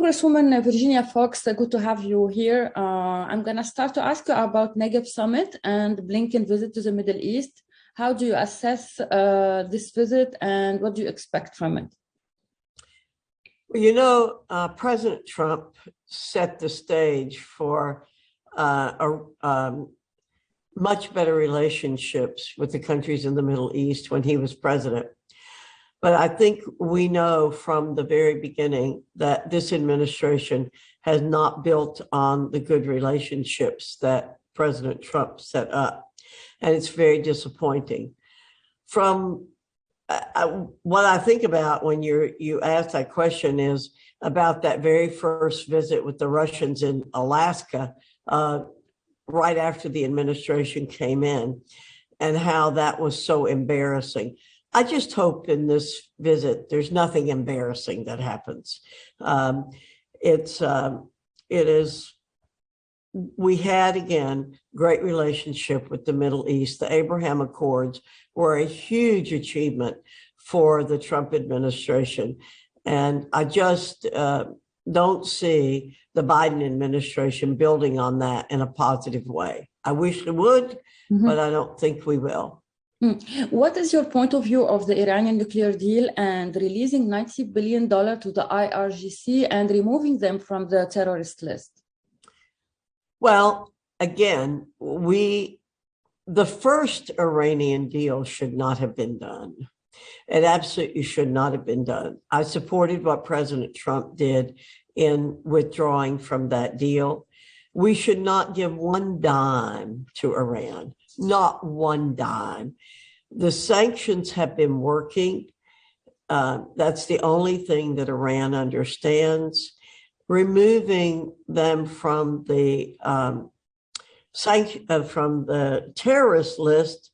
Congresswoman Virginia Foxx, good to have you here. I'm going to start to ask you about Negev Summit and Blinken visit to the Middle East. How do you assess this visit and what do you expect from it? President Trump set the stage for much better relationships with the countries in the Middle East when he was president. But I think we know from the very beginning that this administration has not built on the good relationships that President Trump set up. And it's very disappointing. From what I think about when you ask that question is about that very first visit with the Russians in Alaska, right after the administration came in, and how that was so embarrassing. I just hope in this visit, there's nothing embarrassing that happens. We had, again, great relationship with the Middle East. The Abraham Accords were a huge achievement for the Trump administration. And I just don't see the Biden administration building on that in a positive way. I wish it would, but I don't think we will. What is your point of view of the Iranian nuclear deal and releasing $90 billion to the IRGC and removing them from the terrorist list? Well, again, the first Iranian deal should not have been done. It absolutely should not have been done. I supported what President Trump did in withdrawing from that deal. We should not give one dime to Iran, not one dime. The sanctions have been working. That's the only thing that Iran understands. Removing them from the terrorist list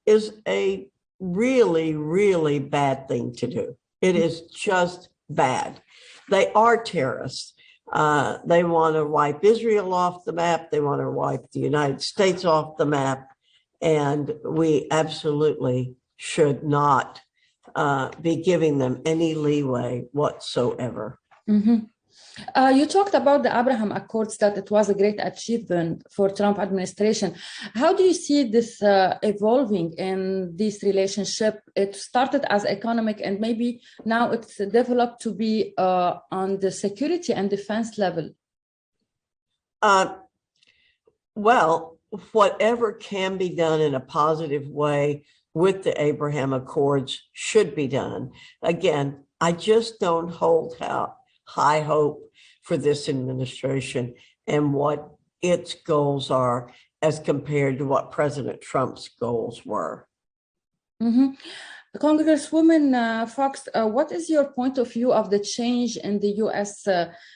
is a really, really bad thing to do. It is just bad. They are terrorists. They want to wipe Israel off the map. They want to wipe the United States off the map. And we absolutely should not be giving them any leeway whatsoever. You talked about the Abraham Accords, that it was a great achievement for Trump administration. How do you see this evolving in this relationship? It started as economic and maybe now it's developed to be on the security and defense level. Well, whatever can be done in a positive way with the Abraham Accords should be done. Again, I just don't hold high hope for this administration and what its goals are as compared to what President Trump's goals were. Congresswoman Foxx, what is your point of view of the change in the U.S.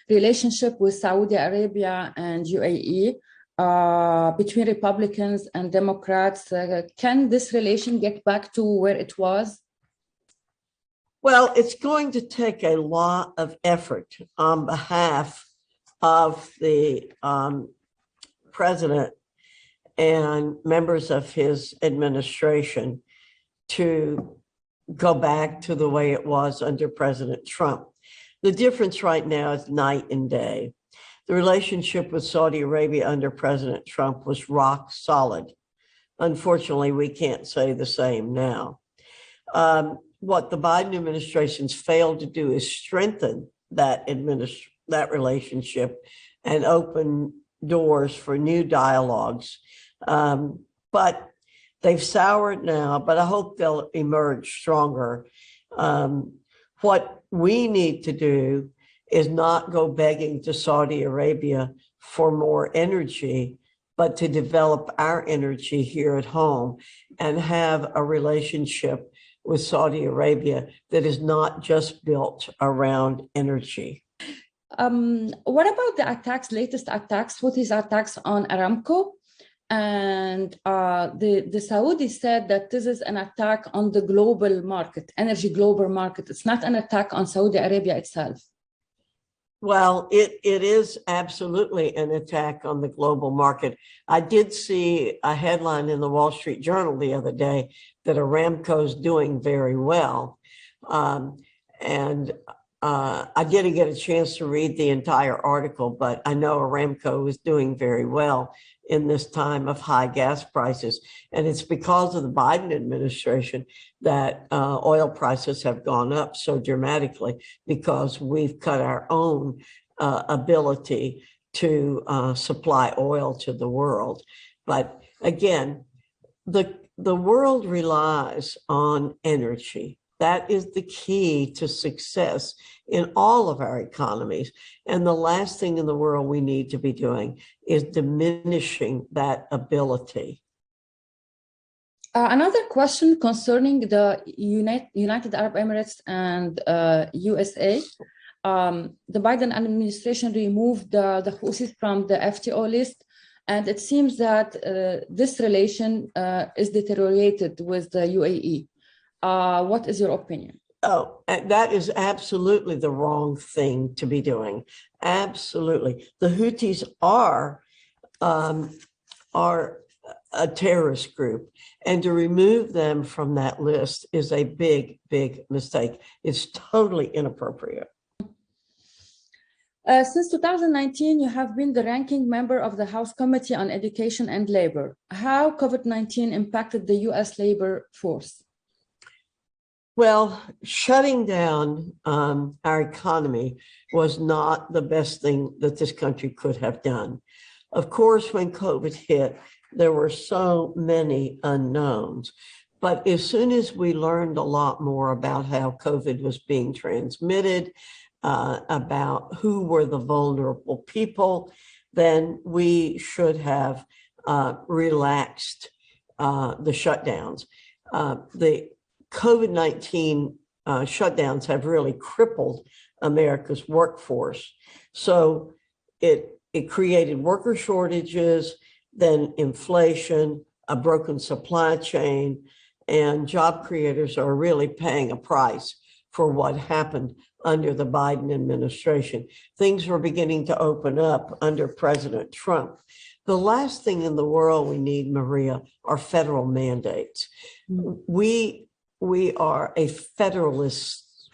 Relationship with Saudi Arabia and UAE between Republicans and Democrats? Can this relation get back to where it was? Well, it's going to take a lot of effort on behalf of the president and members of his administration to go back to the way it was under President Trump. The difference right now is night and day. The relationship with Saudi Arabia under President Trump was rock solid. Unfortunately, we can't say the same now. What the Biden administration's failed to do is strengthen that relationship and open doors for new dialogues. But they've soured now, but I hope they'll emerge stronger. What we need to do is not go begging to Saudi Arabia for more energy, but to develop our energy here at home and have a relationship with Saudi Arabia that is not just built around energy. What about the latest attacks, Houthis attacks on Aramco? And the Saudis said that this is an attack on the global market, energy global market. It's not an attack on Saudi Arabia itself. Well, it is absolutely an attack on the global market. I did see a headline in the Wall Street Journal the other day that Aramco is doing very well. And I didn't get a chance to read the entire article, but I know Aramco is doing very well in this time of high gas prices. And it's because of the Biden administration that oil prices have gone up so dramatically, because we've cut our own ability to supply oil to the world. But again, the world relies on energy. That is the key to success in all of our economies. And the last thing in the world we need to be doing is diminishing that ability. Another question concerning the United Arab Emirates and USA. The Biden administration removed the Houthis from the FTO list, and it seems that this relation is deteriorated with the UAE. What is your opinion? Oh, that is absolutely the wrong thing to be doing. Absolutely. The Houthis are a terrorist group, and to remove them from that list is a big, big mistake. It's totally inappropriate. Since 2019, you have been the ranking member of the House Committee on Education and Labor. How COVID-19 impacted the U.S. labor force? Well, shutting down our economy was not the best thing that this country could have done. Of course, when COVID hit, there were so many unknowns. But as soon as we learned a lot more about how COVID was being transmitted, about who were the vulnerable people, then we should have relaxed the shutdowns. The COVID-19 shutdowns have really crippled America's workforce. So it created worker shortages, then inflation, a broken supply chain, and job creators are really paying a price for what happened under the Biden administration. Things were beginning to open up under President Trump. The last thing in the world we need, Maria, are federal mandates. We are a federalist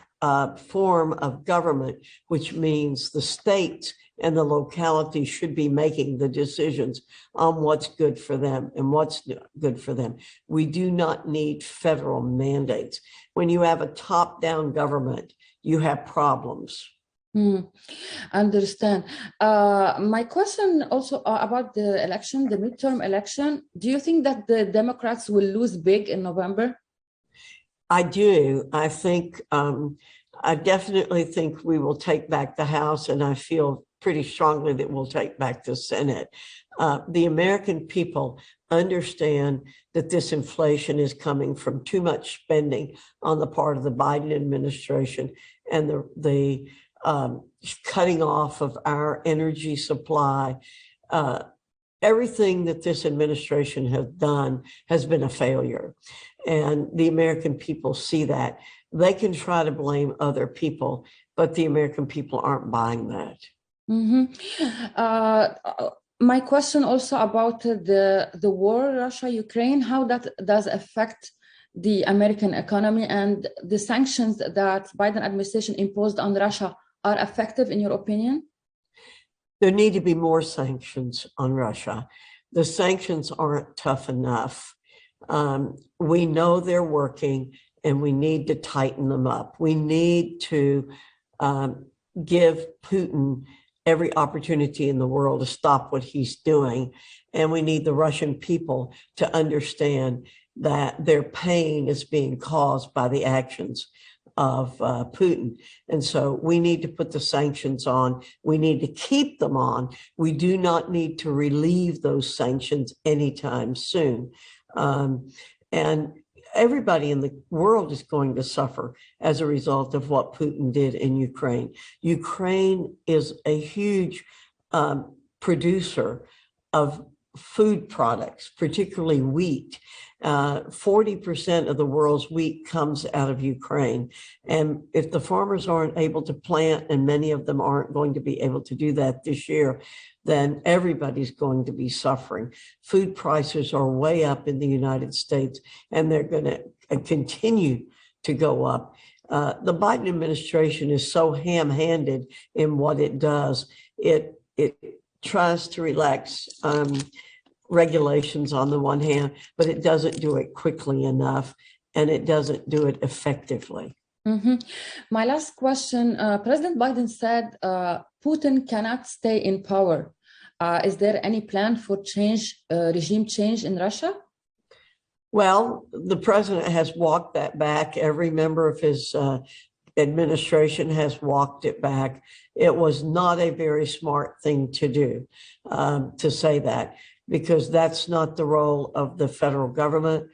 form of government, which means the states and the locality should be making the decisions on what's good for them and what's good for them. We do not need federal mandates. When you have a top-down government, you have problems. Understand. My question also about the election, the midterm election. Do you think that the Democrats will lose big in November? I do. I think, I definitely think we will take back the House, and I feel pretty strongly that we'll take back the Senate. The American people understand that this inflation is coming from too much spending on the part of the Biden administration and the cutting off of our energy supply. Everything that this administration has done has been a failure. And the American people see that. They can try to blame other people, but the American people aren't buying that. My question also about the war, Russia-Ukraine, how that does affect the American economy, and the sanctions that Biden administration imposed on Russia are effective in your opinion? There need to be more sanctions on Russia. The sanctions aren't tough enough. We know they're working, and we need to tighten them up. We need to give Putin every opportunity in the world to stop what he's doing. And we need the Russian people to understand that their pain is being caused by the actions of Putin. And so we need to put the sanctions on. We need to keep them on. We do not need to relieve those sanctions anytime soon. And everybody in the world is going to suffer as a result of what Putin did in Ukraine. Ukraine is a huge producer of food products, particularly wheat. 40% of the world's wheat comes out of Ukraine. And if the farmers aren't able to plant, and many of them aren't going to be able to do that this year, then everybody's going to be suffering. Food prices are way up in the United States, and they're going to continue to go up. The Biden administration is so ham-handed in what it does. It tries to relax regulations on the one hand, but it doesn't do it quickly enough, and it doesn't do it effectively. My last question, President Biden said Putin cannot stay in power. Is there any plan for regime change in Russia? Well, the president has walked that back. Every member of his administration has walked it back. It was not a very smart thing to do, to say that, because that's not the role of the federal government.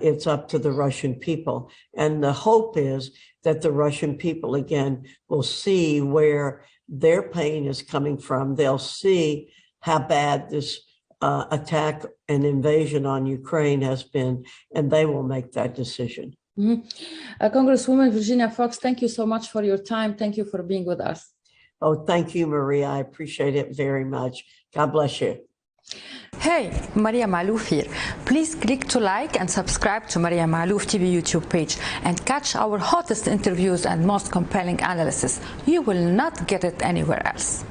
It's up to the Russian people. And the hope is that the Russian people, again, will see where their pain is coming from. They'll see how bad this attack and invasion on Ukraine has been, and they will make that decision. Congresswoman Virginia Foxx, thank you so much for your time. Thank you for being with us. Oh, thank you, Maria. I appreciate it very much. God bless you. Hey, Maria Maloof here. Please click to like and subscribe to Maria Maloof TV YouTube page and catch our hottest interviews and most compelling analysis. You will not get it anywhere else.